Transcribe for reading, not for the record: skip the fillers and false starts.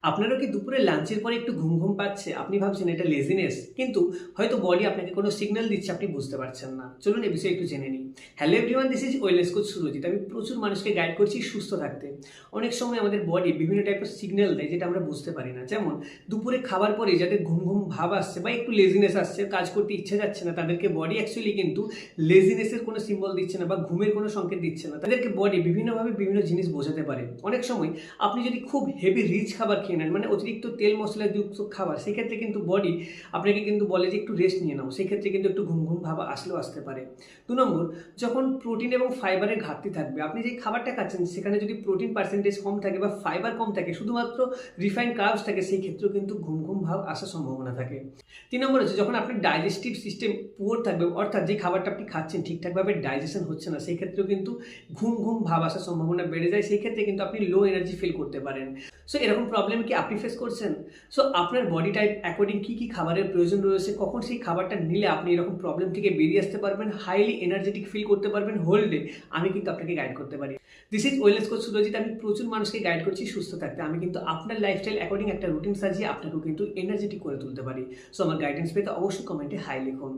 আপনারও কি দুপুরে লাঞ্চের পরে একটু ঘুম পাচ্ছে? আপনি ভাবছেন এটা লেজিনেস, কিন্তু হয়তো বডি আপনাকে কোনো সিগন্যাল দিচ্ছে, আপনি বুঝতে পারছেন না। চলুন এই বিষয়ে একটু জেনে নিই। Hello everyone, this is wellness coach Surajit. আমি প্রচুর মানুষকে গাইড করছি সুস্থ থাকতে। অনেক সময় আমাদের বডি বিভিন্ন টাইপের সিগন্যাল দেয় যেটা আমরা বুঝতে পারি না। যেমন দুপুরে খাবার পরে যাদের ঘুম ভাব আসছে বা একটু লেজিনেস আসছে, কাজ করতে ইচ্ছে যাচ্ছে না, তাদেরকে বডি অ্যাকচুয়ালি কিন্তু লেজিনেসের কোনো সিম্বল দিচ্ছে না বা ঘুমের কোনো সংকেত দিচ্ছে না। তাদেরকে বডি বিভিন্নভাবে বিভিন্ন জিনিস বোঝাতে পারে। অনেক সময় আপনি যদি খুব হেভি রিচ খাবার খেয়ে নেন, মানে অতিরিক্ত তেল মশলাযুক্ত খাবার, সেক্ষেত্রে কিন্তু বডি আপনাকে কিন্তু বলে যে একটু রেস্ট নিয়ে নাও, সেক্ষেত্রে কিন্তু একটু ঘুম ভাব আসলেও আসতে পারে। 2 নম্বর, যখন প্রোটিন এবং ফাইবারের ঘাটতি থাকবে, আপনি যে খাবারটা খাচ্ছেন সেখানে যদি প্রোটিন পার্সেন্টেজ কম থাকে বা ফাইবার কম থাকে, শুধুমাত্র রিফাইন্ড কার্বস থাকে, সেই ক্ষেত্রেও কিন্তু ঘুম ভাব আসার সম্ভাবনা থাকে। 3 নম্বর হচ্ছে যখন আপনার ডাইজেস্টিভ সিস্টেম পুয়ার থাকবে, অর্থাৎ যে খাবারটা আপনি খাচ্ছেন ঠিকঠাকভাবে ডাইজেশন হচ্ছে না, সেই ক্ষেত্রেও কিন্তু ঘুম ভাব আসার সম্ভাবনা বেড়ে যায়। সেই ক্ষেত্রে কিন্তু আপনি লো এনার্জি ফিল করতে পারেন। সো এরকম প্রবলেম কি আপনি ফেস করছেন? সো আপনার বডি টাইপ অ্যাকর্ডিং কী খাবারের প্রয়োজন রয়েছে, কখন সেই খাবারটা নিলে আপনি এরকম প্রবলেম থেকে বেরিয়ে আসতে পারবেন, হাইলি এনার্জেটিক ফিল করতে পারবেন হোল ডে, আমি কিন্তু আপনাকে গাইড করতে পারি। This is wellness coach Surajit. আমি প্রচুর মানুষকে গাইড করছি সুস্থ থাকতে। আমি কিন্তু আপনার লাইফস্টাইল অ্যাকর্ডিং একটা রুটিন সাজিয়ে আপনাকেও কিন্তু এনার্জেটিক করে তুলতে পারি। সো আমার গাইডেন্স পেতে অবশ্যই কমেন্টে হাই লিখুন।